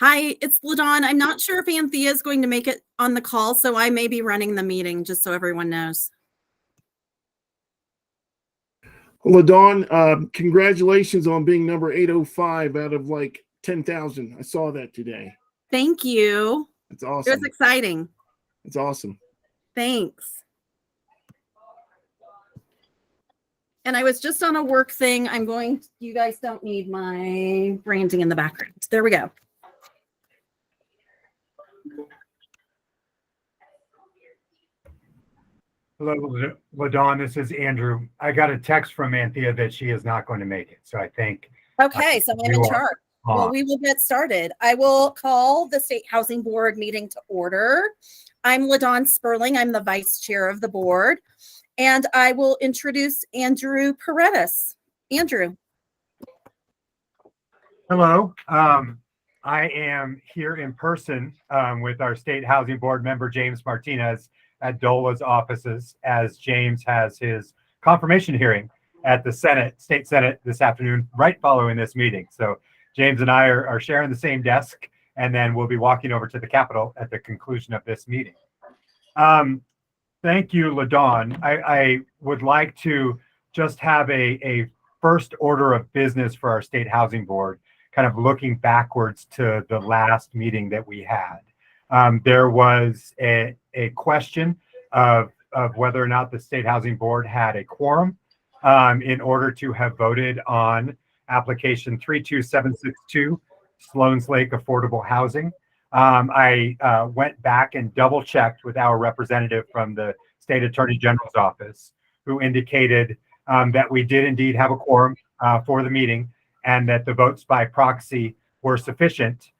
Hi, it's LaDawn. I'm not sure if Anthea is going to make it on the call, so I may be running the meeting, just so everyone knows. LaDawn, congratulations on being number 805 out of like 10,000. I saw that today. Thank you. That's awesome. It was exciting. It's awesome. Thanks. And I was just on a work thing. You guys don't need my branding in the background. There we go. Hello, LaDawn. This is Andrew. I got a text from Anthea that she is not going to make it. So I think. Okay, so I'm in charge. Well, we will get started. I will call the State Housing Board meeting to order. I'm LaDawn Sperling. I'm the vice chair of the board. And I will introduce Andrew Paredes. Andrew. Hello. I am here in person with our State Housing Board member, James Martinez, at DOLA's offices, as James has his confirmation hearing at the State Senate this afternoon, right following this meeting. So James and I are sharing the same desk, and then we'll be walking over to the Capitol at the conclusion of this meeting. Thank you, LaDawn. I would like to just have a first order of business for our State Housing Board, kind of looking backwards to the last meeting that we had. There was a question of whether or not the State Housing Board had a quorum in order to have voted on application 32762, Sloan's Lake Affordable Housing. I went back and double checked with our representative from the State Attorney General's office, who indicated that we did indeed have a quorum for the meeting, and that the votes by proxy were sufficient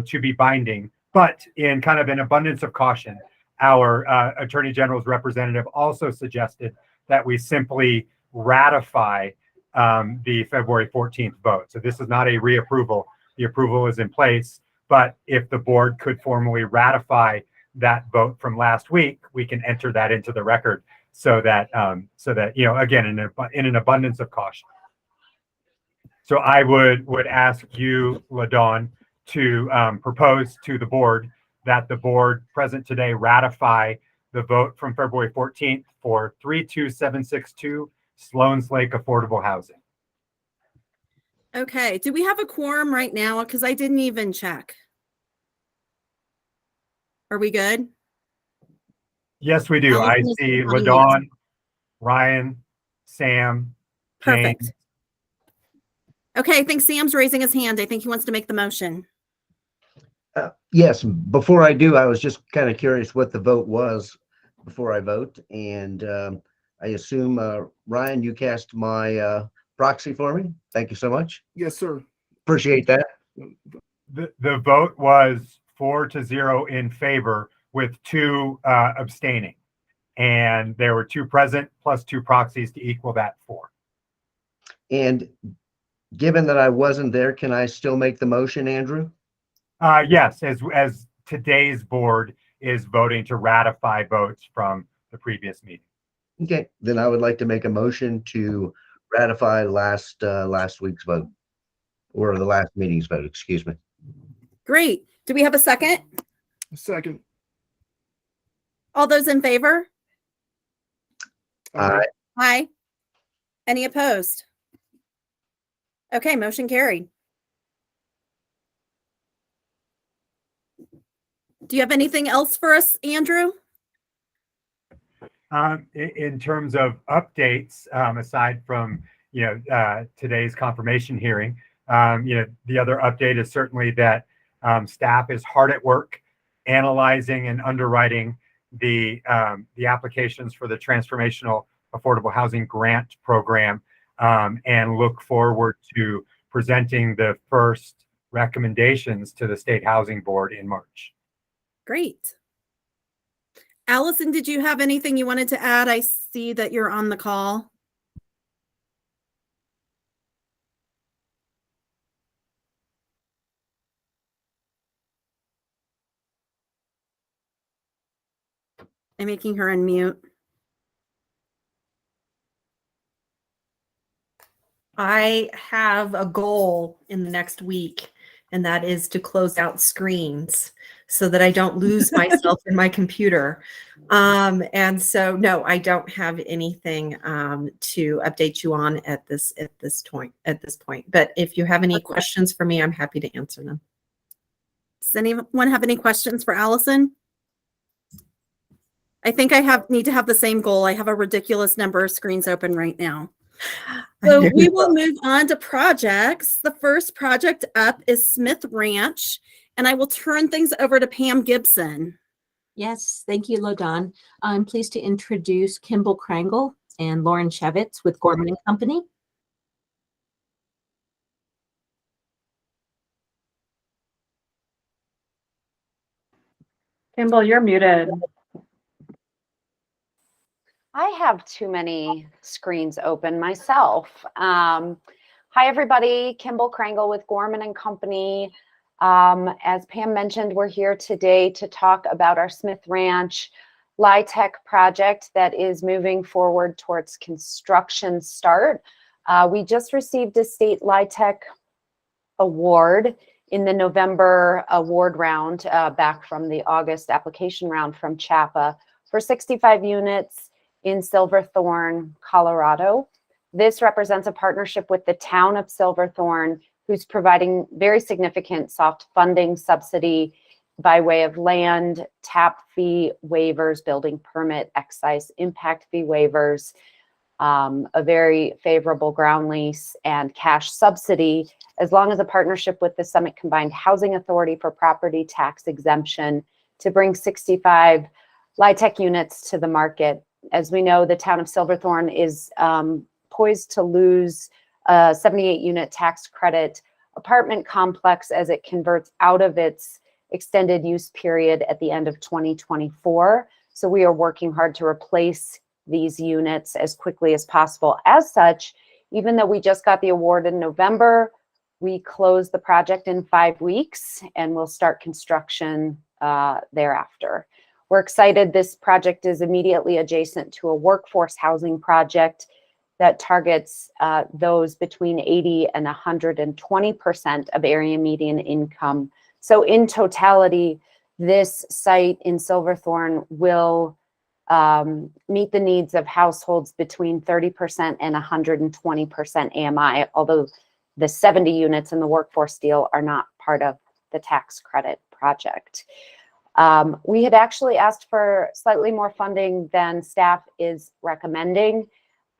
to be binding. But in kind of an abundance of caution, our Attorney General's representative also suggested that we simply ratify the February 14th vote. So this is not a reapproval. The approval is in place. But if the board could formally ratify that vote from last week, we can enter that into the record so that again, in an abundance of caution. So I would ask you, LaDawn, to propose to the board that the board present today ratify the vote from February 14th for 32762 Sloan's Lake Affordable Housing. Okay, do we have a quorum right now? Because I didn't even check. Are we good? Yes, we do. I see LaDawn, Ryan, Sam, Perfect. James. Okay, I think Sam's raising his hand. I think he wants to make the motion. Yes, before I do, I was just kind of curious what the vote was before I vote. And I assume, Ryan, you cast my proxy for me. Thank you so much. Yes, sir. Appreciate that. The vote was 4-0 in favor with 2 abstaining. And there were 2 present plus 2 proxies to equal that 4. And given that I wasn't there, can I still make the motion, Andrew? Yes, as today's board is voting to ratify votes from the previous meeting. Okay, then I would like to make a motion to ratify last week's vote, or the last meeting's vote, excuse me. Great. Do we have a second? A second. All those in favor? Aye. Aye. Any opposed? Okay, motion carried. Do you have anything else for us, Andrew? In terms of updates, aside from today's confirmation hearing, the other update is certainly that staff is hard at work analyzing and underwriting the applications for the Transformational Affordable Housing Grant Program, and look forward to presenting the first recommendations to the State Housing Board in March. Great. Allison, did you have anything you wanted to add? I see that you're on the call. I'm making her unmute. I have a goal in the next week and that is to close out screens so that I don't lose myself in my computer. And so, no, I don't have anything to update you on at this point. But if you have any questions for me, I'm happy to answer them. Does anyone have any questions for Allison? I think I need to have the same goal. I have a ridiculous number of screens open right now. So we will move on to projects. The first project up is Smith Ranch, and I will turn things over to Pam Gibson. Yes, thank you, LaDon. I'm pleased to introduce Kimball Krangle and Lauren Shevitz with Gorman and Company. Kimball, you're muted. I have too many screens open myself. Hi, everybody. Kimball Krangle with Gorman and Company. As Pam mentioned, we're here today to talk about our Smith Ranch LIHTC project that is moving forward towards construction start. We just received a state LIHTC award in the November award round back from the August application round from CHAPA for 65 units in Silverthorne, Colorado. This represents a partnership with the town of Silverthorne, who's providing very significant soft funding subsidy by way of land, TAP fee waivers, building permit, excise impact fee waivers, a very favorable ground lease and cash subsidy, as long as a partnership with the Summit Combined Housing Authority for property tax exemption to bring 65 LIHTC units to the market. As we know, the town of Silverthorne is poised to lose a 78-unit tax credit apartment complex as it converts out of its extended use period at the end of 2024. So we are working hard to replace these units as quickly as possible. As such, even though we just got the award in November, we closed the project in 5 weeks and we'll start construction thereafter. We're excited. This project is immediately adjacent to a workforce housing project that targets those between 80 and 120% of area median income. So in totality, this site in Silverthorne will meet the needs of households between 30% and 120% AMI, although the 70 units in the workforce deal are not part of the tax credit project. We had actually asked for slightly more funding than staff is recommending.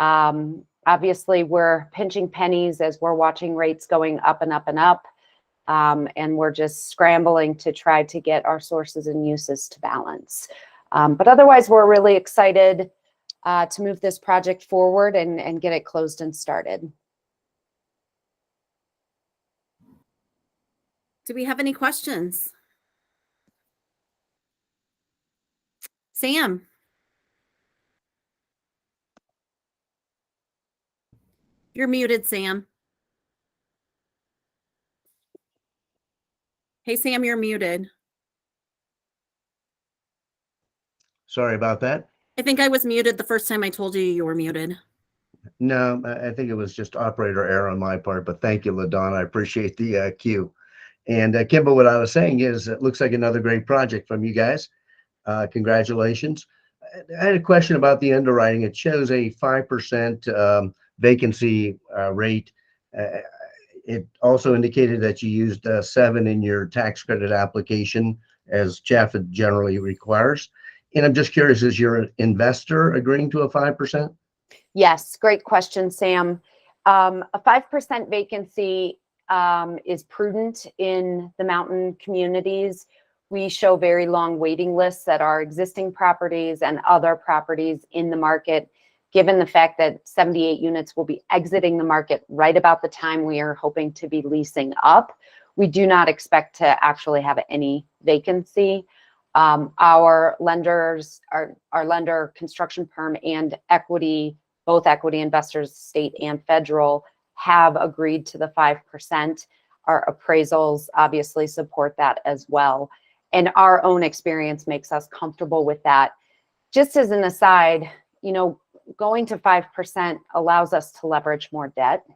Obviously, we're pinching pennies as we're watching rates going up and up and up. And we're just scrambling to try to get our sources and uses to balance. But otherwise, we're really excited to move this project forward and get it closed and started. Do we have any questions? Sam? You're muted, Sam. Hey, Sam, you're muted. Sorry about that. I think I was muted the first time I told you you were muted. No, I think it was just operator error on my part, but thank you, LaDon. I appreciate the cue. And Kimball, what I was saying is it looks like another great project from you guys. Congratulations. I had a question about the underwriting. It shows a 5% vacancy rate. It also indicated that you used 7 in your tax credit application, as CHAPA generally requires. And I'm just curious, is your investor agreeing to a 5%? Yes, great question, Sam. A 5% vacancy is prudent in the mountain communities. We show very long waiting lists at our existing properties and other properties in the market, given the fact that 78 units will be exiting the market right about the time we are hoping to be leasing up. We do not expect to actually have any vacancy. Our lenders, our lender, construction firm, and equity, both equity investors, state and federal, have agreed to the 5%. Our appraisals obviously support that as well. And our own experience makes us comfortable with that. Just as an aside, you know, going to 5% allows us to leverage more debt.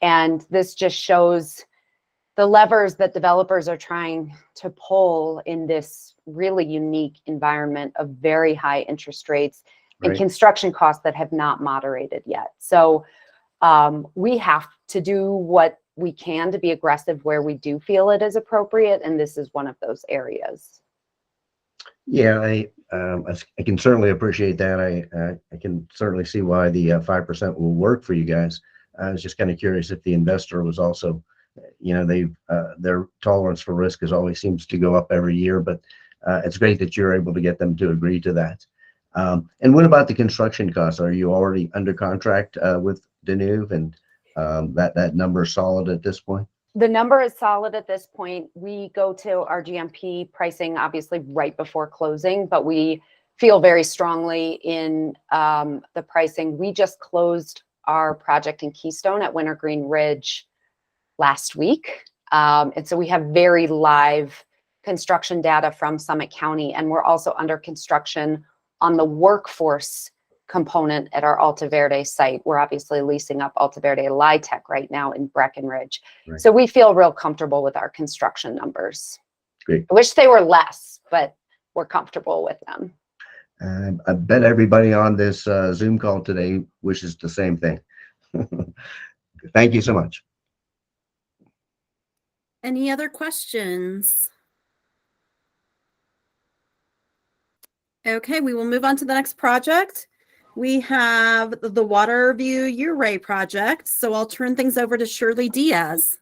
And this just shows the levers that developers are trying to pull in this really unique environment of very high interest rates and Right. construction costs that have not moderated yet. So we have to do what we can to be aggressive where we do feel it is appropriate, and this is one of those areas. Yeah, I can certainly appreciate that. I can certainly see why the 5% will work for you guys. I was just kind of curious if the investor was also, their tolerance for risk is always seems to go up every year, but it's great that you're able to get them to agree to that. And what about the construction costs? Are you already under contract with Danuve, and that number is solid at this point? The number is solid at this point. We go to our GMP pricing, obviously, right before closing, but we feel very strongly in the pricing. We just closed our project in Keystone at Wintergreen Ridge last week. And so we have very live construction data from Summit County, and we're also under construction on the workforce component at our Alta Verde site. We're obviously leasing up Alta Verde LIHTC right now in Breckenridge. Right. So we feel real comfortable with our construction numbers. Great. I wish they were less, but we're comfortable with them. I bet everybody on this Zoom call today wishes the same thing. Thank you so much. Any other questions? Okay, we will move on to the next project. We have the Waterview Uray project. So I'll turn things over to Shirley Diaz.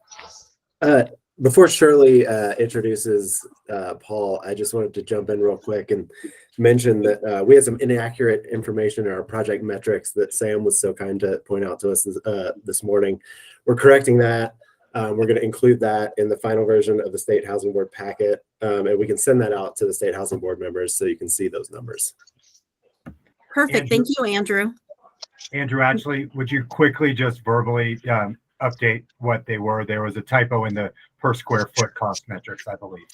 Before Shirley introduces Paul, I just wanted to jump in real quick and mention that we had some inaccurate information in our project metrics that Sam was so kind to point out to us this morning. We're correcting that. We're going to include that in the final version of the State Housing Board packet, and we can send that out to the State Housing Board members so you can see those numbers. Perfect. Thank you, Andrew. Andrew, actually, would you quickly just verbally update what they were? There was a typo in the per square foot cost metrics, I believe.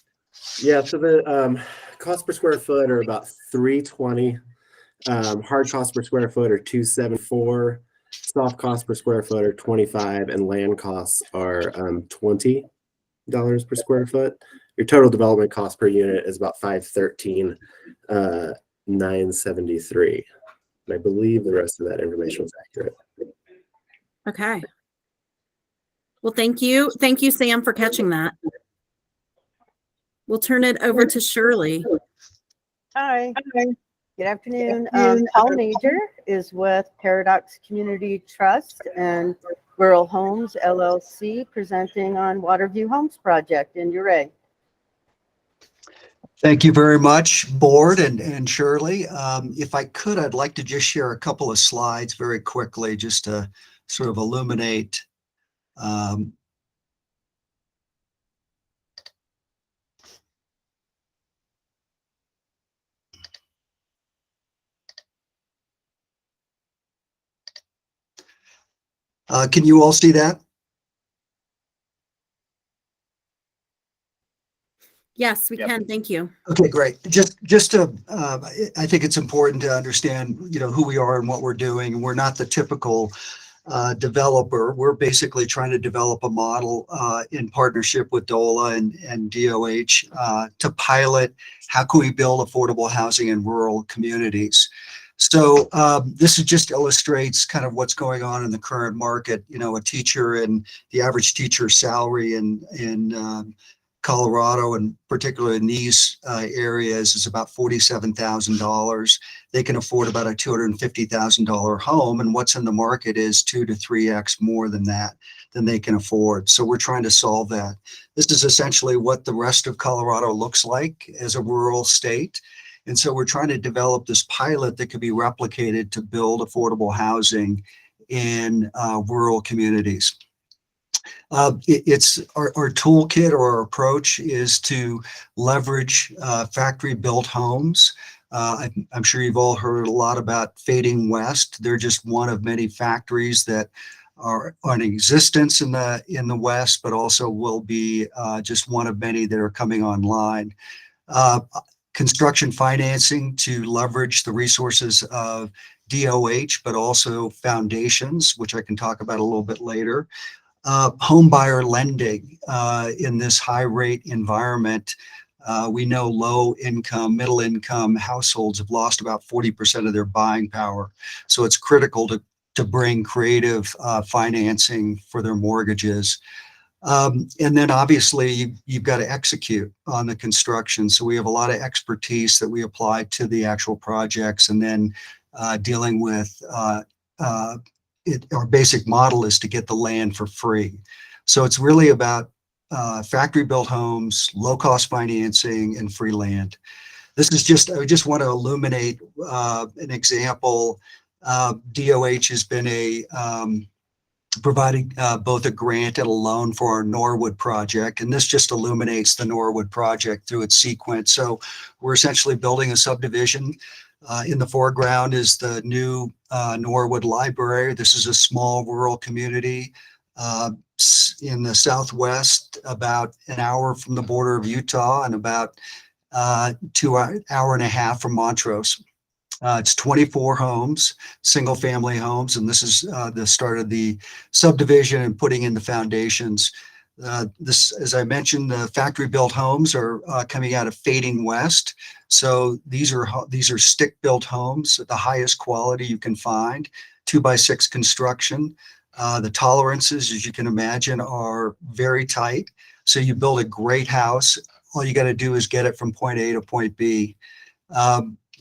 Yeah, so the cost per square foot are about $320. Hard cost per square foot are $274. Soft cost per square foot are $25, and land costs are $20 per square foot. Your total development cost per unit is about $513, $973. And I believe the rest of that information was accurate. Okay. Well, thank you. Thank you, Sam, for catching that. We'll turn it over to Shirley. Hi. Good afternoon. Paul Major is with Paradox Community Trust and Rural Homes LLC, presenting on Waterview Homes project in Uray. Thank you very much, Board and Shirley. If I could, I'd like to just share a couple of slides very quickly, just to sort of illuminate can you all see that? Yes, we can. Thank you. Okay, great. Just to, I think it's important to understand, who we are and what we're doing. We're not the typical developer. We're basically trying to develop a model in partnership with DOLA and DOH to pilot how can we build affordable housing in rural communities. So this just illustrates kind of what's going on in the current market. A teacher and the average teacher salary in Colorado, and particularly in these areas, is about $47,000. They can afford about a $250,000 home, and what's in the market is 2 to 3x more than that than they can afford. So we're trying to solve that. This is essentially what the rest of Colorado looks like as a rural state. And so we're trying to develop this pilot that could be replicated to build affordable housing in rural communities. It's our toolkit or our approach is to leverage factory-built homes. I'm sure you've all heard a lot about Fading West. They're just one of many factories that are in existence in the West, but also will be just one of many that are coming online. Construction financing to leverage the resources of DOH, but also foundations, which I can talk about a little bit later. home buyer lending in this high rate environment. We know low income, middle income households have lost about 40% of their buying power. So it's critical to bring creative financing for their mortgages. And then obviously you've got to execute on the construction. So we have a lot of expertise that we apply to the actual projects, and then dealing with our basic model is to get the land for free. So it's really about factory built homes, low cost financing, and free land. This is just, I just want to illuminate an example. DOH has been providing both a grant and a loan for our Norwood project. And this just illuminates the Norwood project through its sequence. So we're essentially building a subdivision. In the foreground is the new Norwood Library. This is a small rural community in the southwest, about an hour from the border of Utah and about 2 hour and a half from Montrose. It's 24 homes, single family homes, and this is the start of the subdivision and putting in the foundations. This, as I mentioned, the factory built homes are coming out of Fading West. So these are stick built homes at the highest quality you can find, 2x6 construction. The tolerances, as you can imagine, are very tight. So you build a great house. All you got to do is get it from point A to point B.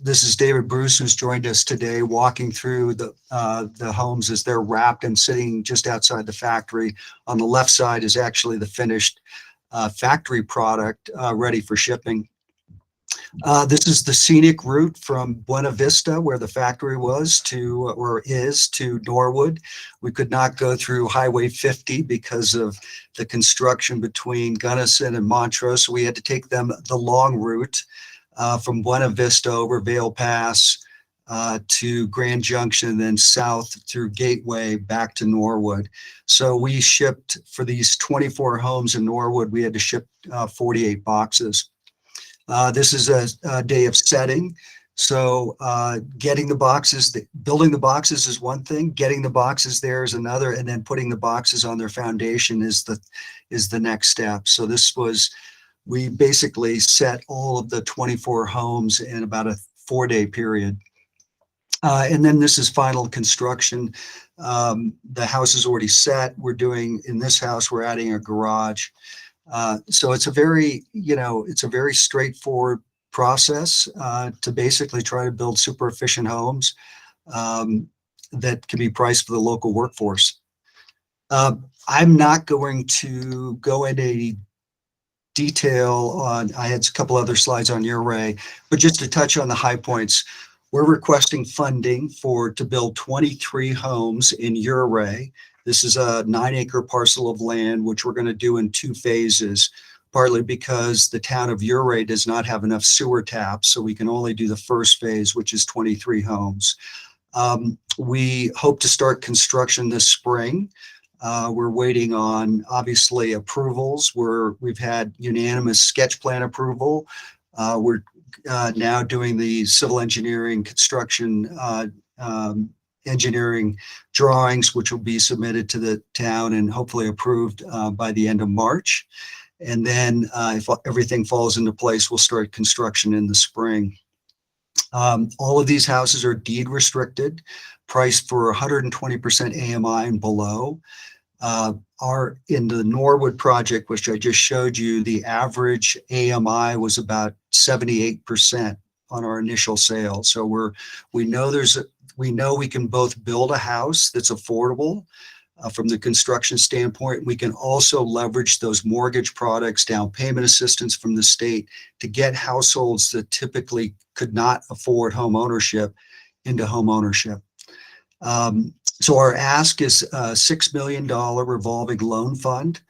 This is David Bruce, who's joined us today, walking through the homes as they're wrapped and sitting just outside the factory. On the left side is actually the finished factory product ready for shipping. This is the scenic route from Buena Vista, where the factory was, to Norwood. We could not go through Highway 50 because of the construction between Gunnison and Montrose. So we had to take the long route from Buena Vista over Vail Pass to Grand Junction, then south through Gateway back to Norwood. So we shipped, for these 24 homes in Norwood, we had to ship 48 boxes. This is a day of setting. So getting the boxes, building the boxes is one thing, getting the boxes there is another, and then putting the boxes on their foundation is the next step. So we basically set all of the 24 homes in about a 4-day period. And then this is final construction. The house is already set. In this house, we're adding a garage. So it's a very straightforward process to basically try to build super efficient homes that can be priced for the local workforce. I'm not going to go into detail on, I had a couple other slides on your array, but just to touch on the high points, we're requesting funding to build 23 homes in your array. This is a 9-acre parcel of land, which we're going to do in 2 phases, partly because the town of Ouray does not have enough sewer taps, so we can only do the first phase, which is 23 homes. We hope to start construction this spring. We're waiting on, obviously, approvals. We've had unanimous sketch plan approval. We're now doing the civil engineering construction engineering drawings, which will be submitted to the town and hopefully approved by the end of March. And then if everything falls into place, we'll start construction in the spring. All of these houses are deed restricted, priced for 120% AMI and below. In the Norwood project, which I just showed you, the average AMI was about 78% on our initial sale. So we know we can both build a house that's affordable from the construction standpoint. We can also leverage those mortgage products, down payment assistance from the state, to get households that typically could not afford home ownership into home ownership. So our ask is a $6 million revolving loan fund,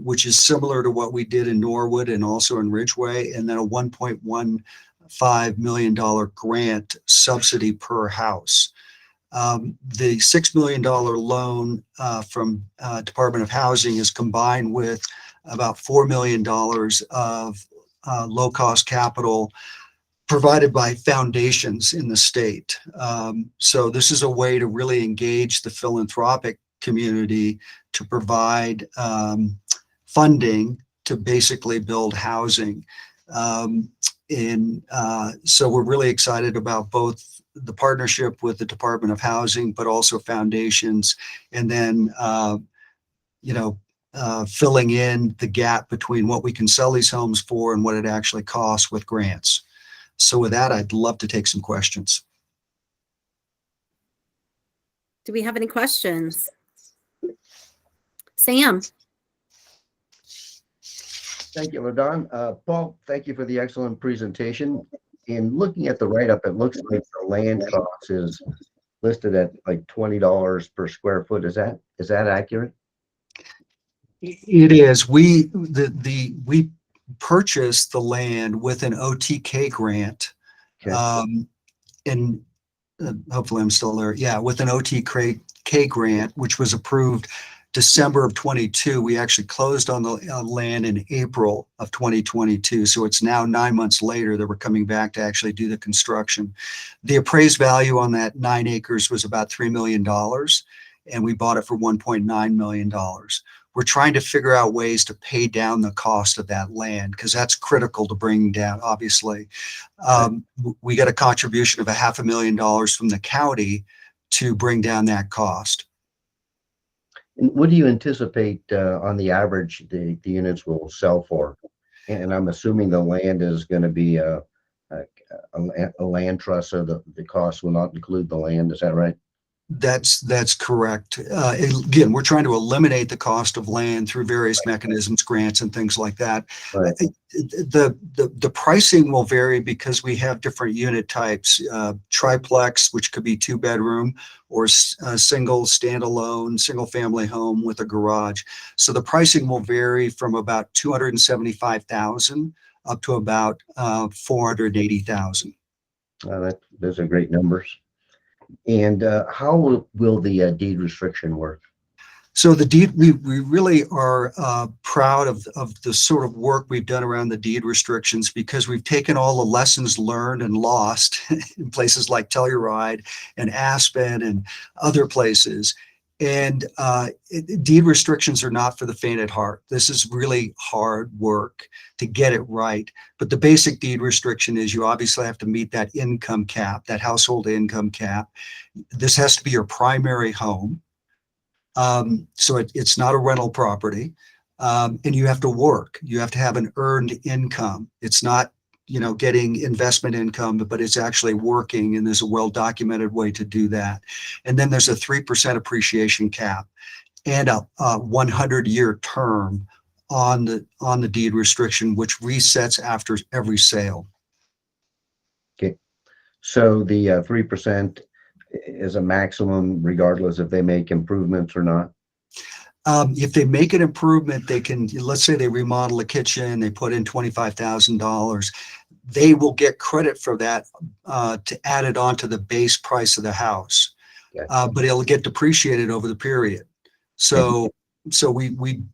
which is similar to what we did in Norwood and also in Ridgeway, and then a $1.15 million grant subsidy per house. The $6 million loan from Department of Housing is combined with about $4 million of low-cost capital provided by foundations in the state. So this is a way to really engage the philanthropic community to provide funding to basically build housing. So we're really excited about both the partnership with the Department of Housing, but also foundations, and then filling in the gap between what we can sell these homes for and what it actually costs with grants. So with that, I'd love to take some questions. Do we have any questions? Sam? Thank you, LaDon. Paul, thank you for the excellent presentation. In looking at the write-up, it looks like the land cost is listed at like $20 per square foot. Is that accurate? It is. We purchased the land with an OTK grant, Okay. and hopefully I'm still there. Yeah, with an OTK grant, which was approved December of 22. We actually closed on the land in April of 2022. So it's now 9 months later that we're coming back to actually do the construction. The appraised value on that 9 acres was about $3 million, and we bought it for $1.9 million. We're trying to figure out ways to pay down the cost of that land, because that's critical to bring down, obviously. We got a contribution of $500,000 from the county to bring down that cost. And what do you anticipate on the average the units will sell for? And I'm assuming the land is going to be a land trust, so the cost will not include the land. Is that right? That's correct. Again, we're trying to eliminate the cost of land through various mechanisms, grants and things like that. Right. The pricing will vary because we have different unit types, triplex, which could be 2-bedroom, or a single standalone single family home with a garage. So the pricing will vary from about $275,000 up to about $480,000. Those are great numbers. And how will the deed restriction work? So the deed, we really are proud of the sort of work we've done around the deed restrictions, because we've taken all the lessons learned and lost in places like Telluride and Aspen and other places. And deed restrictions are not for the faint at heart. This is really hard work to get it right. But the basic deed restriction is you obviously have to meet that income cap, that household income cap. This has to be your primary home. So it's not a rental property. And you have to work. You have to have an earned income. It's not, getting investment income, but it's actually working, and there's a well-documented way to do that. And then there's a 3% appreciation cap and a 100-year term on the deed restriction, which resets after every sale. Okay. So the 3% is a maximum regardless if they make improvements or not? If they make an improvement, they can, let's say they remodel a kitchen, they put in $25,000, they will get credit for that to add it onto the base price of the house. Okay. But it'll get depreciated over the period. So we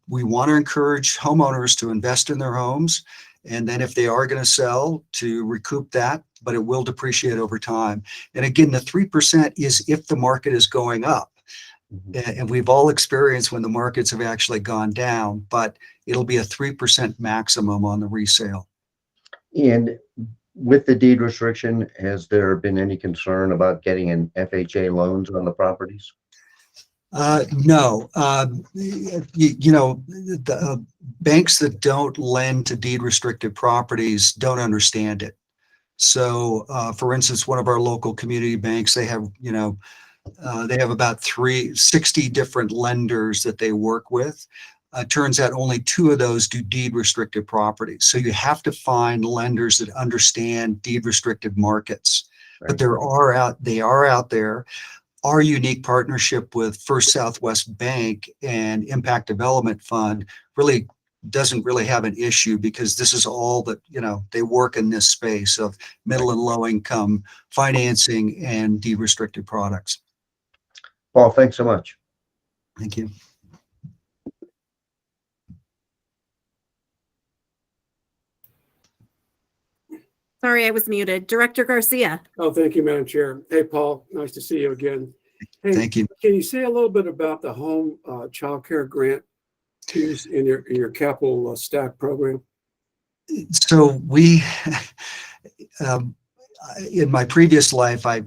want to encourage homeowners to invest in their homes, and then if they are going to sell, to recoup that, but it will depreciate over time. And again, the 3% is if the market is going up. And we've all experienced when the markets have actually gone down, but it'll be a 3% maximum on the resale. And with the deed restriction, has there been any concern about getting an FHA loans on the properties? No. The banks that don't lend to deed restricted properties don't understand it. So, for instance, one of our local community banks, they have about 60 different lenders that they work with. Turns out only 2 of those do deed restricted properties. So you have to find lenders that understand deed restricted markets. Right. But they are out there. Our unique partnership with First Southwest Bank and Impact Development Fund really doesn't really have an issue, because this is all that, they work in this space of middle and low income financing and deed restricted products. Paul, thanks so much. Thank you. Sorry, I was muted. Director Garcia. Oh, thank you, Madam Chair. Hey, Paul, nice to see you again. Hey, Thank you. can you say a little bit about the home child care grant piece in your capital stack program? So we, um, in my previous life, I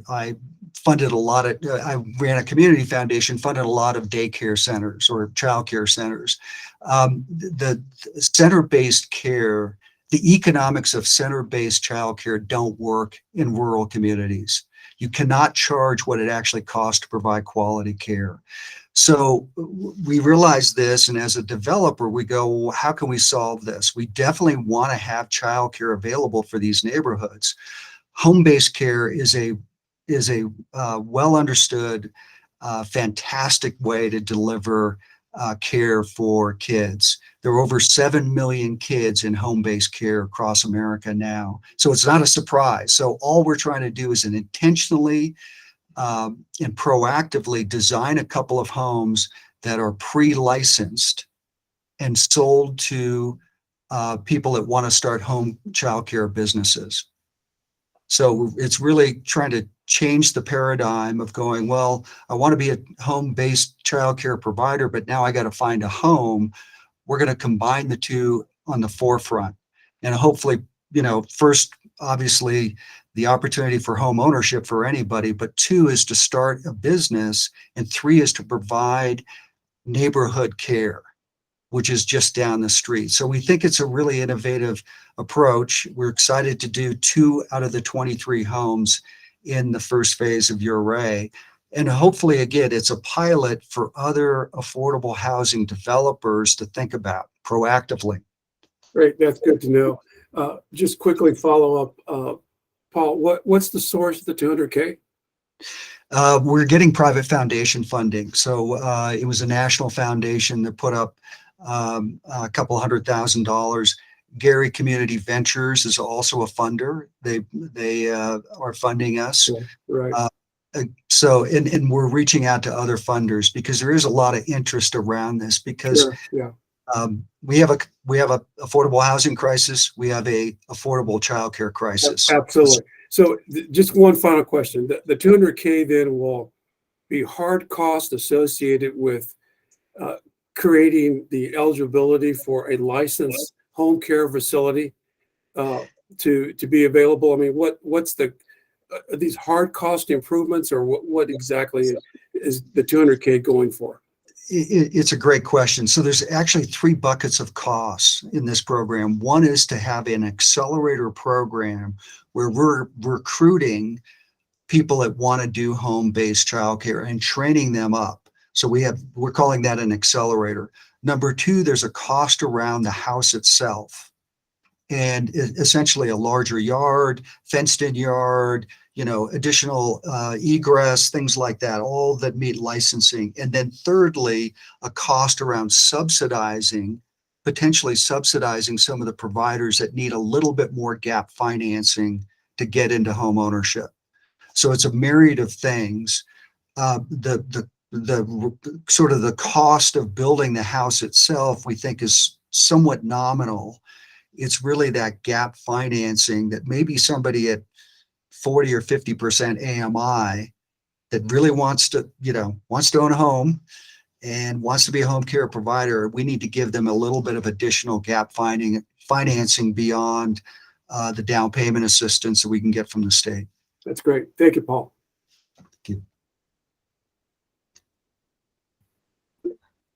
funded a lot of, I ran a community foundation, funded a lot of daycare centers or childcare centers. The center-based care, the economics of center-based childcare don't work in rural communities. You cannot charge what it actually costs to provide quality care. So we realized this, and as a developer, we go, well, how can we solve this? We definitely want to have childcare available for these neighborhoods. Home-based care is a well understood, fantastic way to deliver care for kids. There are over 7 million kids in home-based care across America now. So it's not a surprise. So all we're trying to do is intentionally and proactively design a couple of homes that are pre-licensed and sold to people that want to start home childcare businesses. So it's really trying to change the paradigm of going, well, I want to be a home-based childcare provider, but now I got to find a home. We're going to combine the two on the forefront. And hopefully, first, obviously, the opportunity for home ownership for anybody, but 2 is to start a business, and 3 is to provide neighborhood care, which is just down the street. So we think it's a really innovative approach. We're excited to do 2 out of the 23 homes in the first phase of your array. And hopefully, again, it's a pilot for other affordable housing developers to think about proactively. Great, that's good to know. Just quickly follow up, Paul, what's the source of the 200K? We're getting private foundation funding. So it was a national foundation that put up a couple $100,000. Gary Community Ventures is also a funder. They are funding us. Right. So we're reaching out to other funders because there is a lot of interest around this because Sure, yeah. we have a affordable housing crisis. We have a affordable childcare crisis. Absolutely. So just one final question. The 200K then will be hard cost associated with creating the eligibility for a licensed home care facility to be available. I mean, what's these hard cost improvements, or what exactly is the 200K going for? It's a great question. So there's actually 3 buckets of costs in this program. One is to have an accelerator program where we're recruiting people that want to do home-based childcare and training them up. So we're calling that an accelerator. Number 2, there's a cost around the house itself, and essentially a larger yard, fenced-in yard, additional egress, things like that, all that meet licensing. And then thirdly, a cost around potentially subsidizing some of the providers that need a little bit more gap financing to get into home ownership. So it's a myriad of things. The sort of the cost of building the house itself, we think, is somewhat nominal. It's really that gap financing that maybe somebody at 40 or 50% AMI that really wants to own a home and wants to be a home care provider. We need to give them a little bit of additional gap financing beyond the down payment assistance that we can get from the state. That's great. Thank you, Paul. Thank you.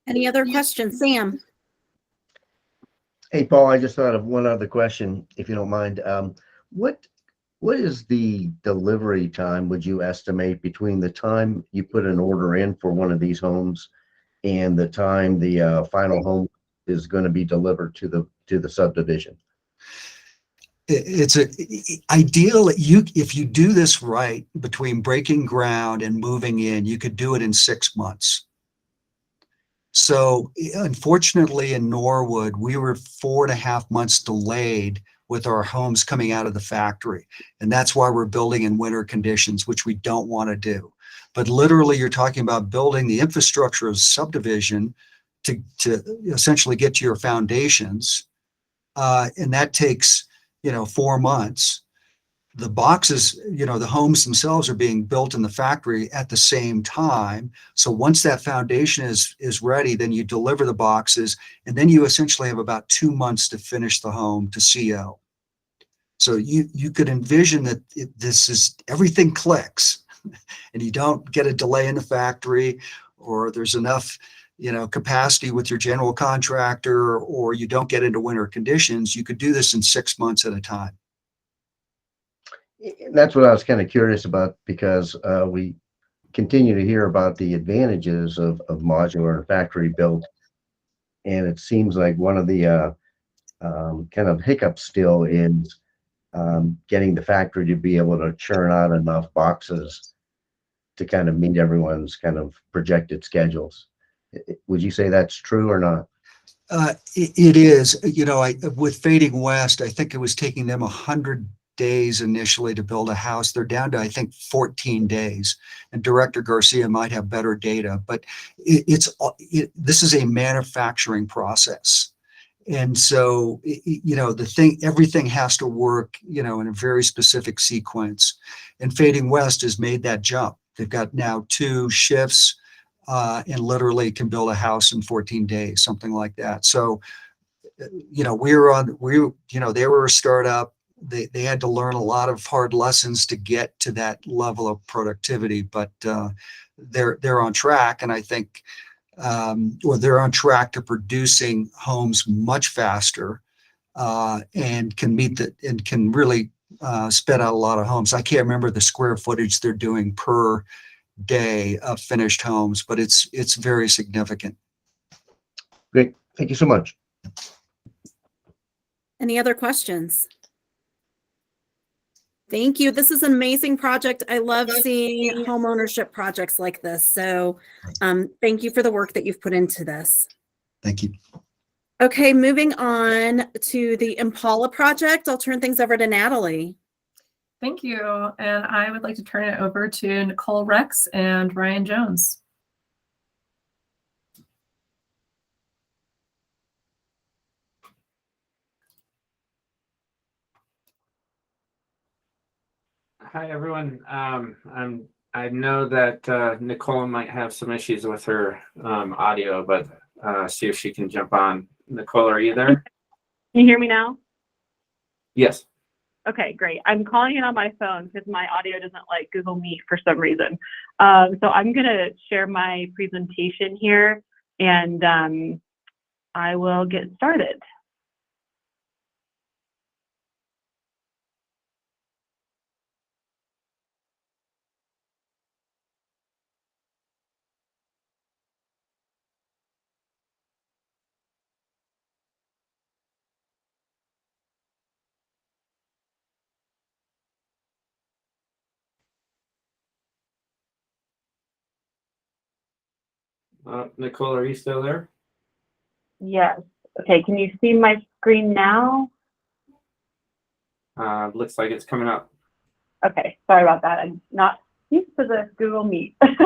Any other questions, Sam? Hey, Paul, I just thought of one other question, if you don't mind. What is the delivery time, would you estimate, between the time you put an order in for one of these homes and the time the final home is going to be delivered to the subdivision? It's ideal. If you do this right, between breaking ground and moving in, you could do it in 6 months. So unfortunately in Norwood, we were 4.5 months delayed with our homes coming out of the factory. And that's why we're building in winter conditions, which we don't want to do. But literally, you're talking about building the infrastructure of subdivision to essentially get to your foundations. And that takes, 4 months. the boxes, the homes themselves are being built in the factory at the same time. So once that foundation is ready, then you deliver the boxes, and then you essentially have about 2 months to finish the home to CO. So you could envision that everything clicks, and you don't get a delay in the factory, or there's enough capacity with your general contractor, or you don't get into winter conditions. You could do this in 6 months at a time. That's what I was kind of curious about, because we continue to hear about the advantages of modular and factory built. And it seems like one of the kind of hiccups still is getting the factory to be able to churn out enough boxes to kind of meet everyone's kind of projected schedules. Would you say that's true or not? It is. With Fading West, I think it was taking them 100 days initially to build a house. They're down to, I think, 14 days. And Director Garcia might have better data, but this is a manufacturing process. And so, everything has to work, in a very specific sequence. And Fading West has made that jump. They've got now 2 shifts and literally can build a house in 14 days, something like that. So, they were a startup. They had to learn a lot of hard lessons to get to that level of productivity, but they're on track. And I think, they're on track to producing homes much faster and can really spit out a lot of homes. I can't remember the square footage they're doing per day of finished homes, but it's very significant. Great. Thank you so much. Any other questions? Thank you. This is an amazing project. I love seeing home ownership projects like this. So thank you for the work that you've put into this. Thank you. Okay, moving on to the Impala project. I'll turn things over to Natalie. Thank you. And I would like to turn it over to Nicole Rex and Ryan Jones. Hi, everyone. I know that Nicole might have some issues with her audio, but see if she can jump on. Nicole, are you there? Can you hear me now? Yes. Okay, great. I'm calling in on my phone because my audio doesn't like Google Meet for some reason. So I'm going to share my presentation here, and I will get started. Nicole, are you still there? Yes. Okay, can you see my screen now? Looks like it's coming up. Okay, sorry about that. I'm not used to the Google Meet. Okay.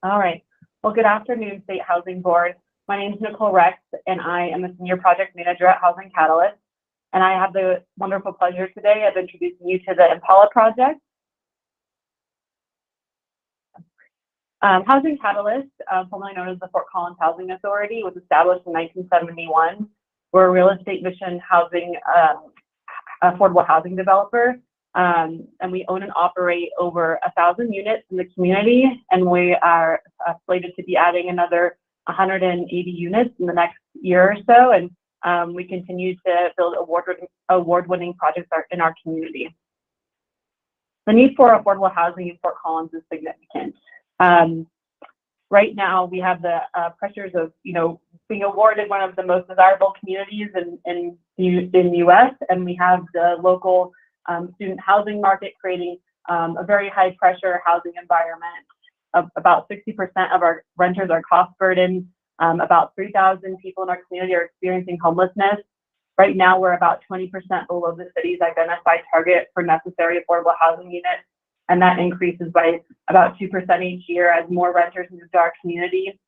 All right. Well, good afternoon, State Housing Board. My name is Nicole Rex, and I am a Senior Project Manager at Housing Catalyst. And I have the wonderful pleasure today of introducing you to the Impala project. Housing Catalyst, formerly known as the Fort Collins Housing Authority, was established in 1971. We're a real estate mission housing, affordable housing developer. And we own and operate over 1,000 units in the community, and we are slated to be adding another 180 units in the next year or so. And we continue to build award-winning projects in our community. The need for affordable housing in Fort Collins is significant. Right now, we have the pressures of being awarded one of the most desirable communities in the U.S., and we have the local student housing market creating a very high pressure housing environment. About 60% of our renters are cost burdened. About 3,000 people in our community are experiencing homelessness. Right now, we're about 20% below the city's identified target for necessary affordable housing units. and that increases by about 2% each year as more renters move to our community.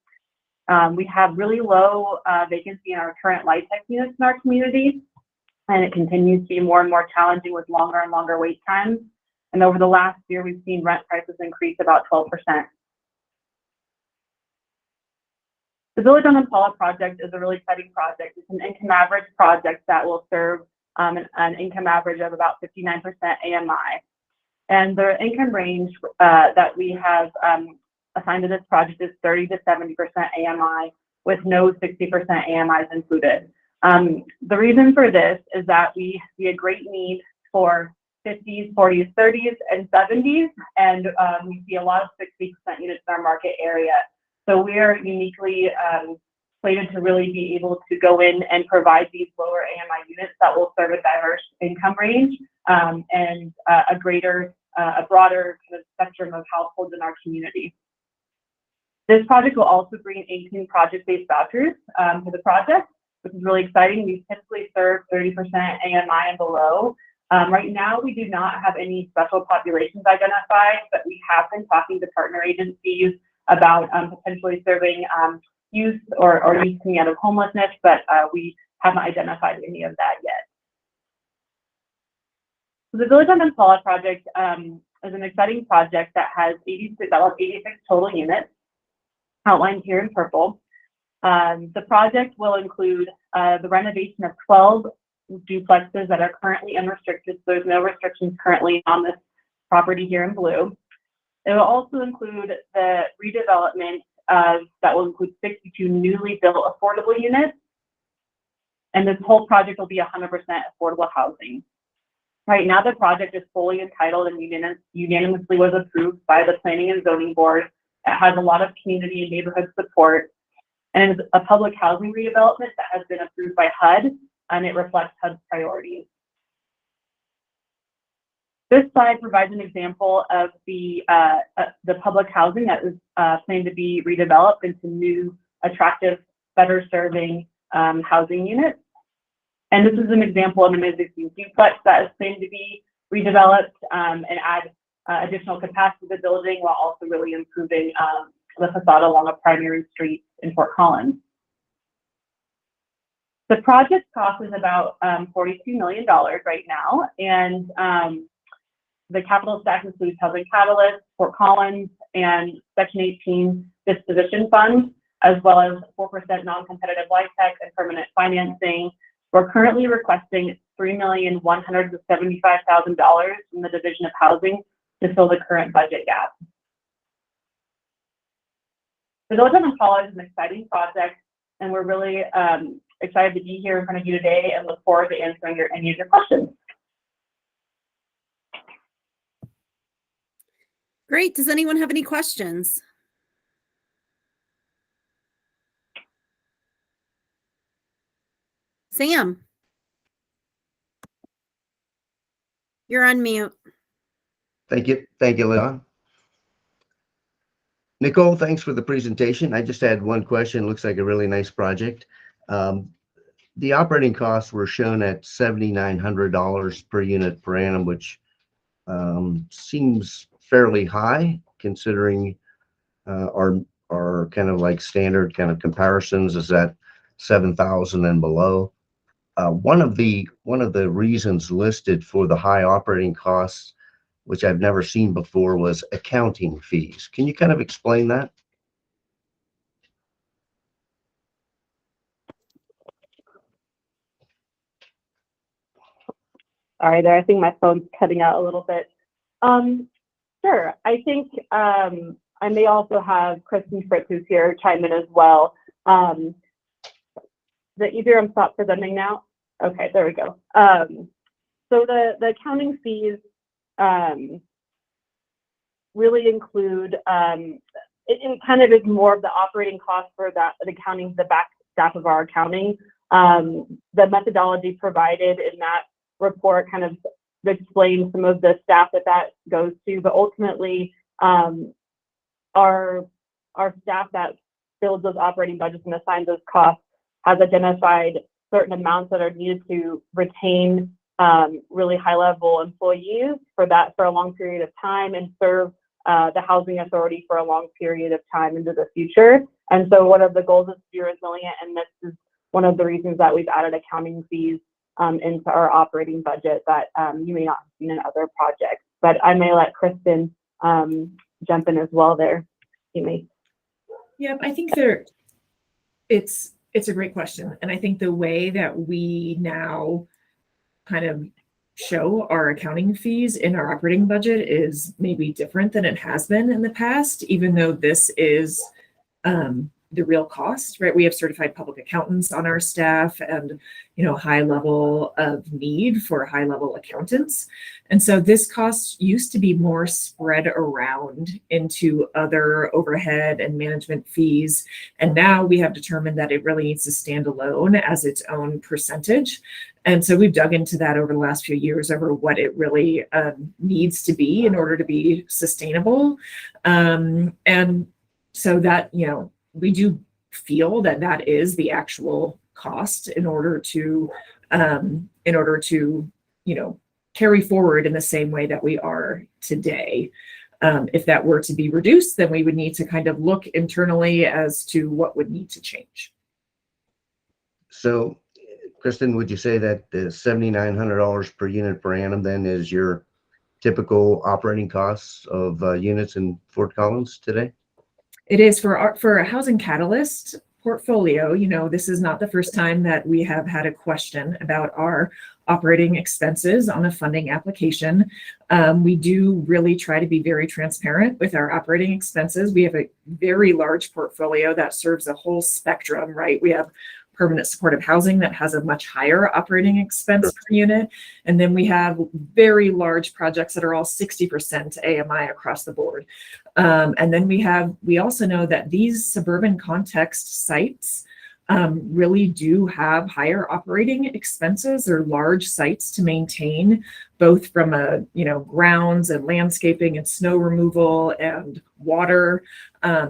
We have really low vacancy in our current LIHTC units in our community, and it continues to be more and more challenging with longer and longer wait times. And over the last year, we've seen rent prices increase about 12%. The Village on Impala project is a really exciting project. It's an income average project that will serve an income average of about 59% AMI. And the income range that we have assigned to this project is 30 to 70% AMI with no 60% AMIs included. The reason for this is that we see a great need for 50s, 40s, 30s, and 70s, and we see a lot of 60% units in our market area. So we are uniquely slated to really be able to go in and provide these lower AMI units that will serve a diverse income range and a broader kind of spectrum of households in our community. This project will also bring 18 project-based vouchers to the project, which is really exciting. We typically serve 30% AMI and below. Right now, we do not have any special populations identified, but we have been talking to partner agencies about potentially serving youth or youth coming out of homelessness, but we haven't identified any of that yet. So the Village on Impala project is an exciting project that has 86 total units outlined here in purple. The project will include the renovation of 12 duplexes that are currently unrestricted, so there's no restrictions currently on this property here in blue. It will also include the redevelopment that will include 62 newly built affordable units, and this whole project will be 100% affordable housing. Right now, the project is fully entitled and unanimously was approved by the Planning and Zoning Board. It has a lot of community and neighborhood support, and it's a public housing redevelopment that has been approved by HUD, and it reflects HUD's priorities. This slide provides an example of the public housing that is planned to be redeveloped into new, attractive, better serving housing units. And this is an example of an existing duplex that is planned to be redeveloped and add additional capacity to the building while also really improving the facade along a primary street in Fort Collins. The project cost is about $42 million right now, and the capital stack includes Housing Catalyst, Fort Collins, and Section 18 disposition funds, as well as 4% non-competitive LIHTC and permanent financing. We're currently requesting $3,175,000 from the Division of Housing to fill the current budget gap. The Village on Impala is an exciting project, and we're really excited to be here in front of you today and look forward to answering any of your questions. Great. Does anyone have any questions? Sam, you're on mute. Thank you, Leon. Nicole, thanks for the presentation. I just had one question. Looks like a really nice project. The operating costs were shown at $7,900 per unit per annum, which seems fairly high considering our kind of like standard kind of comparisons is at 7,000 and below. One of the reasons listed for the high operating costs, which I've never seen before, was accounting fees. Can you kind of explain that? All right, I think my phone's cutting out a little bit. Sure, I think I may also have Kristen Fritz, who's here, chime in as well. The Ethereum stop presenting now? Okay, there we go. So the accounting fees really include, it kind of is more of the operating cost for the accounting, the back staff of our accounting. The methodology provided in that report kind of explains some of the staff that goes to, but ultimately our staff that builds those operating budgets and assigns those costs has identified certain amounts that are needed to retain really high level employees for a long period of time and serve the housing authority for a long period of time into the future. And so one of the goals is to be resilient, and this is one of the reasons that we've added accounting fees into our operating budget that you may not have seen in other projects. But I may let Kristen jump in as well there. You may. Yeah, I think it's a great question. And I think the way that we now kind of show our accounting fees in our operating budget is maybe different than it has been in the past, even though this is the real cost, right? We have certified public accountants on our staff and, high level of need for high level accountants. And so this cost used to be more spread around into other overhead and management fees. And now we have determined that it really needs to stand alone as its own percentage. And so we've dug into that over the last few years over what it really needs to be in order to be sustainable. And so that, we do feel that that is the actual cost in order to carry forward in the same way that we are today. If that were to be reduced, then we would need to kind of look internally as to what would need to change. So, Kristen, would you say that the $7,900 per unit per annum then is your typical operating costs of units in Fort Collins today? It is for a Housing Catalyst portfolio. This is not the first time that we have had a question about our operating expenses on a funding application. We do really try to be very transparent with our operating expenses. We have a very large portfolio that serves a whole spectrum, right? We have permanent supportive housing that has a much higher operating expense per unit. And then we have very large projects that are all 60% AMI across the board. And then we also know that these suburban context sites really do have higher operating expenses. They're large sites to maintain, both from grounds and landscaping and snow removal and water.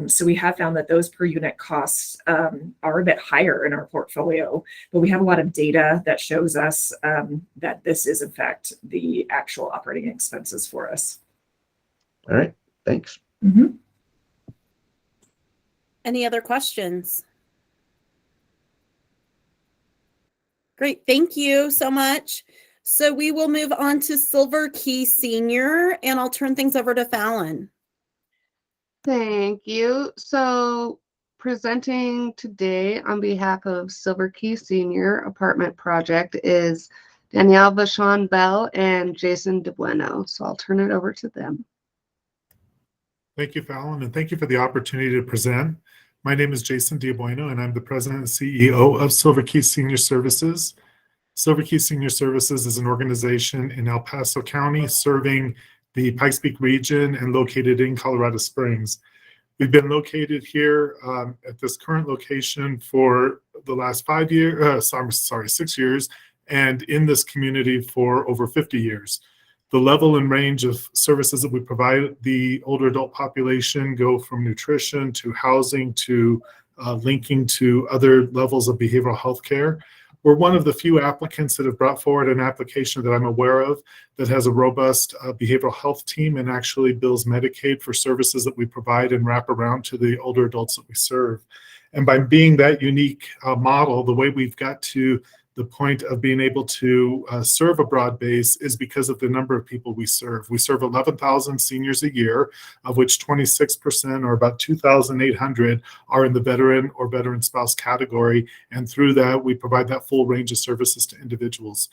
So we have found that those per unit costs are a bit higher in our portfolio, but we have a lot of data that shows us that this is in fact the actual operating expenses for us. All right, thanks. Mm-hmm. Any other questions? Great, thank you so much. So we will move on to Silver Key Senior, and I'll turn things over to Fallon. Thank you. So presenting today on behalf of Silver Key Senior Apartment Project is Danielle Vachon Bell and Jason DeBueno. So I'll turn it over to them. Thank you, Fallon, and thank you for the opportunity to present. My name is Jason DeBueno, and I'm the president and CEO of Silver Key Senior Services. Silver Key Senior Services is an organization in El Paso County serving the Pikes Peak region and located in Colorado Springs. We've been located here at this current location for the last 6 years, and in this community for over 50 years. The level and range of services that we provide the older adult population go from nutrition to housing to linking to other levels of behavioral health care. We're one of the few applicants that have brought forward an application that I'm aware of that has a robust behavioral health team and actually bills Medicaid for services that we provide and wrap around to the older adults that we serve. And by being that unique model, the way we've got to the point of being able to serve a broad base is because of the number of people we serve. We serve 11,000 seniors a year, of which 26% or about 2,800 are in the veteran or veteran spouse category. And through that, we provide that full range of services to individuals.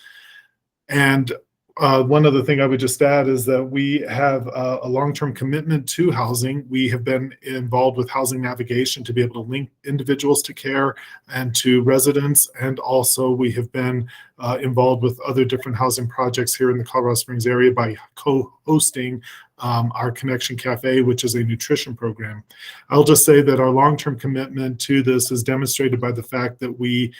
And one other thing I would just add is that we have a long-term commitment to housing. We have been involved with housing navigation to be able to link individuals to care and to residents. And also we have been involved with other different housing projects here in the Colorado Springs area by co-hosting our Connection Cafe, which is a nutrition program. I'll just say that our long-term commitment to this is demonstrated by the fact that we,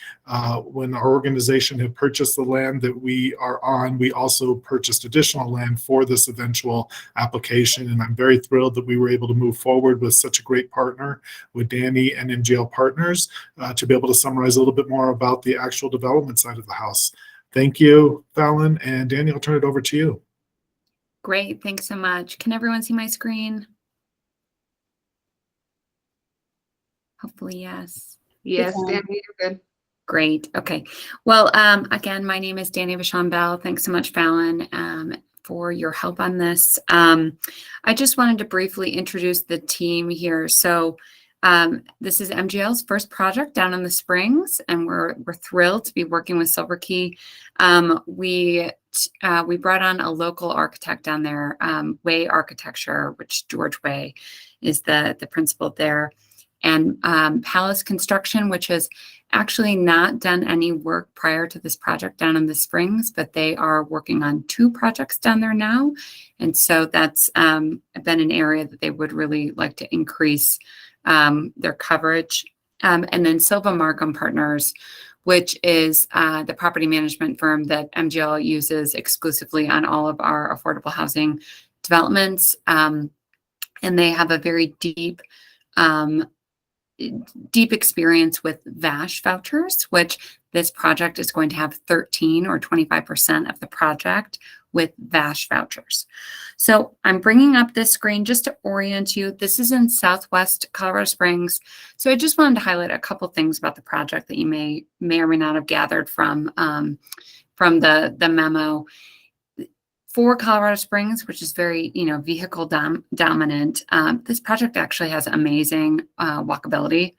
when our organization had purchased the land that we are on, we also purchased additional land for this eventual application. And I'm very thrilled that we were able to move forward with such a great partner with Danny and MGL Partners to be able to summarize a little bit more about the actual development side of the house. Thank you, Fallon. And Danny, I'll turn it over to you. Great. Thanks so much. Can everyone see my screen? Hopefully, yes. Yes, Danny, you're good. Great. Okay. Well, again, my name is Danny Vachon Bell. Thanks so much, Fallon, for your help on this. I just wanted to briefly introduce the team here. So this is MGL's first project down in the Springs, and we're thrilled to be working with Silver Key. We brought on a local architect down there, Way Architecture, which George Way is the principal there, and Palace Construction, which has actually not done any work prior to this project down in the Springs, but they are working on 2 projects down there now. And so that's been an area that they would really like to increase their coverage. And then Silva Markham Partners, which is the property management firm that MGL uses exclusively on all of our affordable housing developments. And they have a very deep experience with VASH vouchers, which this project is going to have 13 or 25% of the project with VASH vouchers. So I'm bringing up this screen just to orient you. This is in Southwest Colorado Springs. So I just wanted to highlight a couple things about the project that you may or may not have gathered from the memo. For Colorado Springs, which is very, vehicle dominant, this project actually has amazing walkability.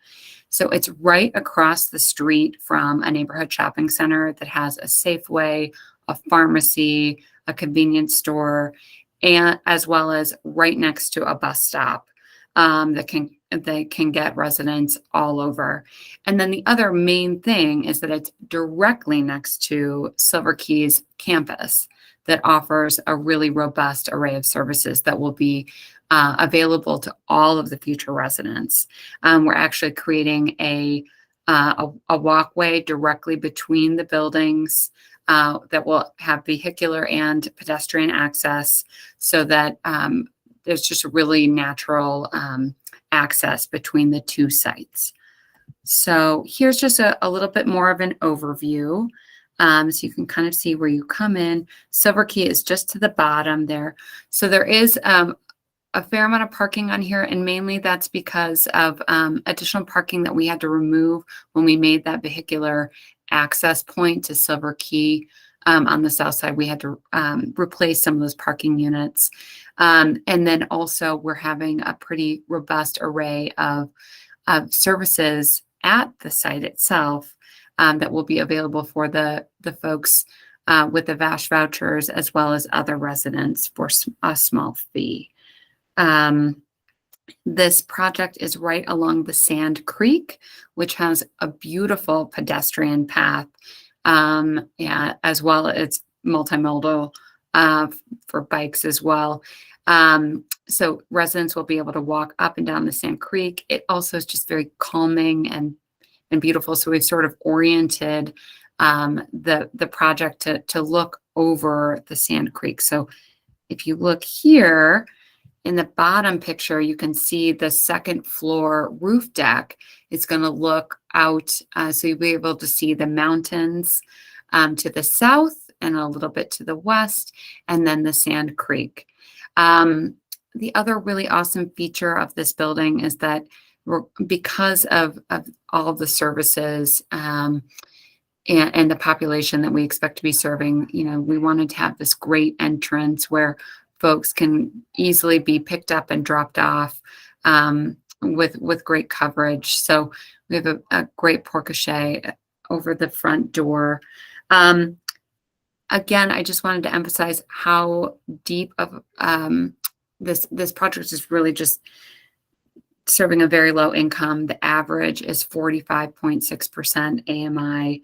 So it's right across the street from a neighborhood shopping center that has a Safeway, a pharmacy, a convenience store, and as well as right next to a bus stop that can get residents all over. And then the other main thing is that it's directly next to Silver Key's campus that offers a really robust array of services that will be available to all of the future residents. We're actually creating a walkway directly between the buildings that will have vehicular and pedestrian access, so that there's just a really natural access between the 2 sites. So here's just a little bit more of an overview. So you can kind of see where you come in. Silver Key is just to the bottom there. So there is a fair amount of parking on here, and mainly that's because of additional parking that we had to remove when we made that vehicular access point to Silver Key. On the south side, we had to replace some of those parking units. And then also we're having a pretty robust array of services at the site itself that will be available for the folks with the VASH vouchers, as well as other residents for a small fee. This project is right along the Sand Creek, which has a beautiful pedestrian path, as well as multimodal for bikes as well. So residents will be able to walk up and down the Sand Creek. It also is just very calming and beautiful. So we've sort of oriented the project to look over the Sand Creek. So if you look here in the bottom picture, you can see the 2nd floor roof deck. It's going to look out, so you'll be able to see the mountains to the south and a little bit to the west, and then the Sand Creek. The other really awesome feature of this building is that because of all of the services and the population that we expect to be serving, we wanted to have this great entrance where folks can easily be picked up and dropped off with great coverage. So we have a great porte-cochere over the front door. Again, I just wanted to emphasize how deep of this project is really just serving a very low income. The average is 45.6% AMI.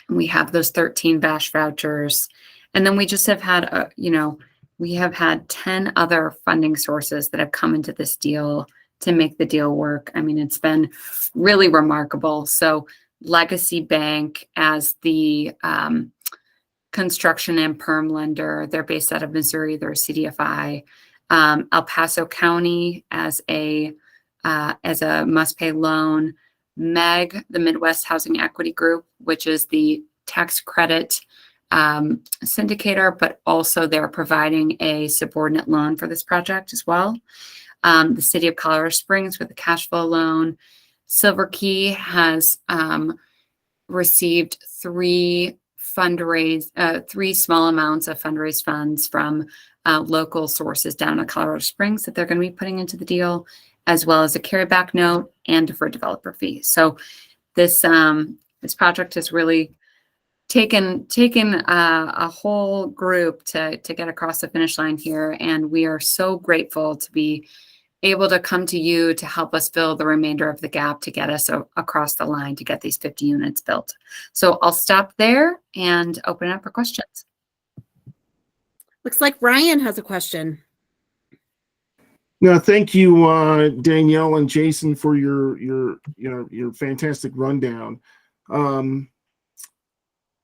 We have those 13 VASH vouchers. And then we just have had, we have had 10 other funding sources that have come into this deal to make the deal work. I mean, it's been really remarkable. So Legacy Bank as the construction and perm lender, they're based out of Missouri, they're a CDFI. El Paso County as a must-pay loan. MEG, the Midwest Housing Equity Group, which is the tax credit syndicator, but also they're providing a subordinate loan for this project as well. The city of Colorado Springs with a cash flow loan. Silver Key has received three small amounts of fundraised funds from local sources down in Colorado Springs that they're going to be putting into the deal, as well as a carryback note and deferred developer fee. So this project has really taken a whole group to get across the finish line here, and we are so grateful to be able to come to you to help us fill the remainder of the gap to get us across the line to get these 50 units built. So I'll stop there and open it up for questions. Looks like Ryan has a question. No, thank you, Danielle and Jason, for your fantastic rundown.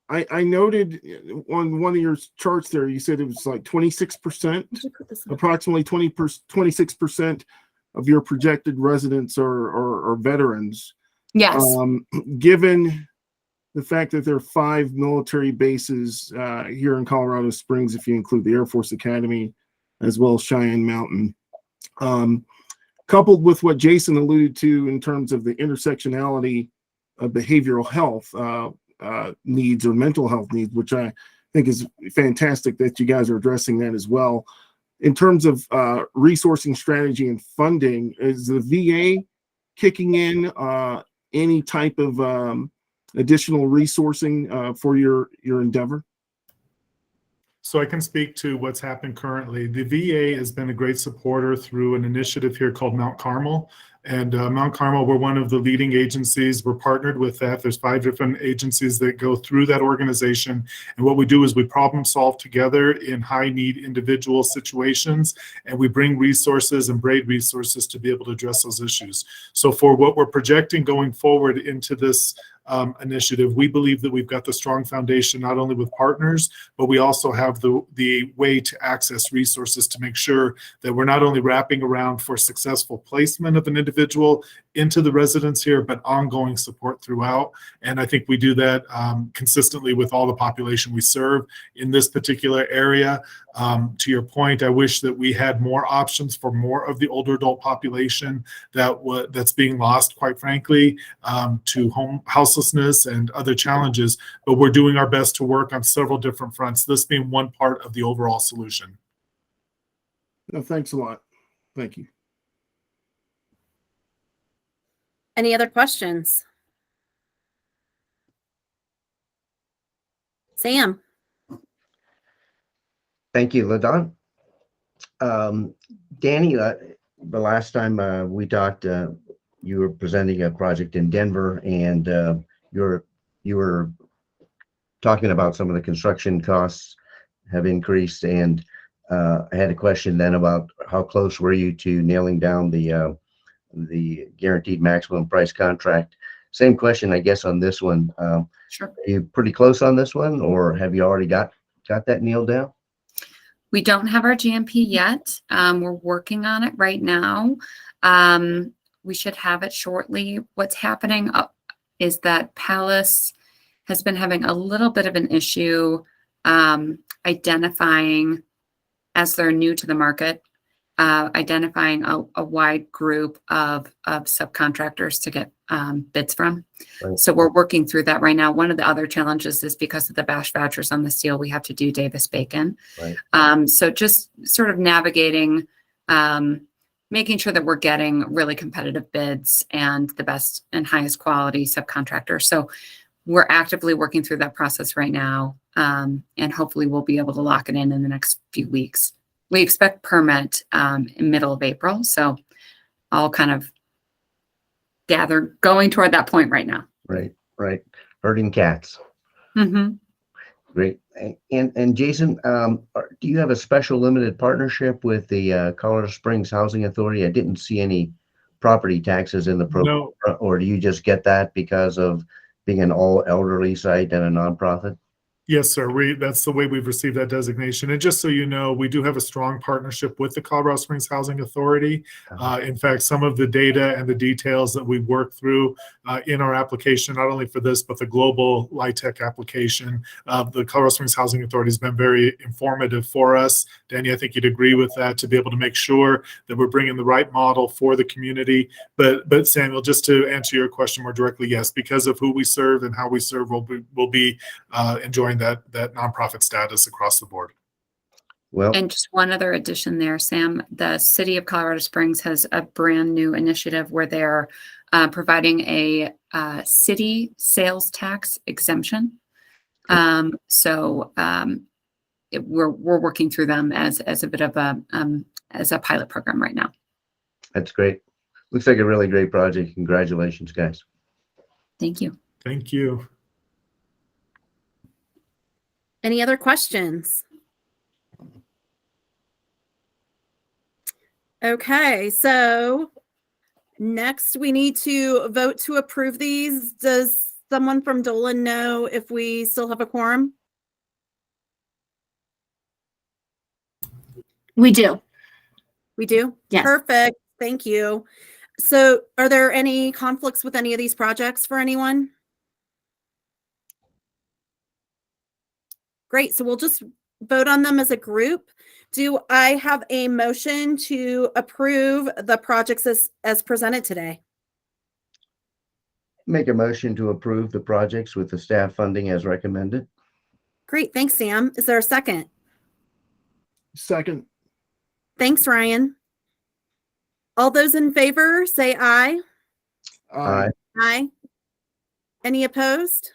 I noted on one of your charts there, you said it was like 26%, approximately 26% of your projected residents are veterans. Yes. Given the fact that there are 5 military bases here in Colorado Springs, if you include the Air Force Academy, as well as Cheyenne Mountain, coupled with what Jason alluded to in terms of the intersectionality of behavioral health needs or mental health needs, which I think is fantastic that you guys are addressing that as well. In terms of resourcing strategy and funding, is the VA kicking in any type of additional resourcing for your endeavor? So I can speak to what's happened currently. The VA has been a great supporter through an initiative here called Mount Carmel. And Mount Carmel, we're one of the leading agencies. We're partnered with that. There's 5 different agencies that go through that organization. And what we do is we problem solve together in high need individual situations, and we bring resources and braid resources to be able to address those issues. So for what we're projecting going forward into this initiative, we believe that we've got the strong foundation, not only with partners, but we also have the way to access resources to make sure that we're not only wrapping around for successful placement of an individual into the residence here, but ongoing support throughout. And I think we do that consistently with all the population we serve in this particular area. To your point, I wish that we had more options for more of the older adult population that's being lost, quite frankly, to houselessness and other challenges. But we're doing our best to work on several different fronts, this being one part of the overall solution. No, thanks a lot. Thank you. Any other questions? Sam. Thank you, LaDon. Danny, the last time we talked, you were presenting a project in Denver, and you were talking about some of the construction costs have increased, and I had a question then about how close were you to nailing down the guaranteed maximum price contract. Same question, I guess, on this one. Sure. Are you pretty close on this one, or have you already got that nailed down? We don't have our GMP yet. We're working on it right now. We should have it shortly. What's happening is that Palace has been having a little bit of an issue identifying, as they're new to the market, identifying a wide group of subcontractors to get bids from. Right. So we're working through that right now. One of the other challenges is because of the BASH vouchers on this deal, we have to do Davis-Bacon. Right. So just sort of navigating, making sure that we're getting really competitive bids and the best and highest quality subcontractors. So we're actively working through that process right now, and hopefully we'll be able to lock it in the next few weeks. We expect permit in middle of April, so I'll kind of going toward that point right now. Right. Herding cats. Mm-hmm. Great. And Jason, do you have a special limited partnership with the Colorado Springs Housing Authority? I didn't see any property taxes in the program. No. Or do you just get that because of being an all elderly site and a nonprofit? Yes, sir. That's the way we've received that designation. And just so you know, we do have a strong partnership with the Colorado Springs Housing Authority. In fact, some of the data and the details that we work through in our application, not only for this, but the global LIHTC application, the Colorado Springs Housing Authority has been very informative for us. Danny, I think you'd agree with that, to be able to make sure that we're bringing the right model for the community. But Samuel, just to answer your question more directly, yes, because of who we serve and how we serve, we'll be enjoying that nonprofit status across the board. Well, And just one other addition there, Sam, the city of Colorado Springs has a brand new initiative where they're providing a city sales tax exemption. We're working through them as a bit of a pilot program right now. that's great. Looks like a really great project. Congratulations, guys. Thank you. Thank you. Any other questions? Okay, so next we need to vote to approve these. Does someone from Dolan know if we still have a quorum? We do. We do? Yes. Perfect. Thank you. So are there any conflicts with any of these projects for anyone? Great. So we'll just vote on them as a group. Do I have a motion to approve the projects as presented today? Make a motion to approve the projects with the staff funding as recommended. Great. Thanks, Sam. Is there a second? Second. Thanks, Ryan. All those in favor, say aye. Aye. Aye. Any opposed?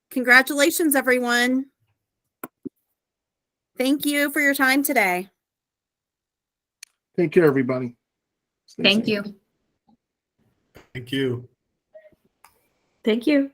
Congratulations, everyone. Thank you for your time today. Take care, everybody. Stay Thank safe. you. Thank you. Thank you.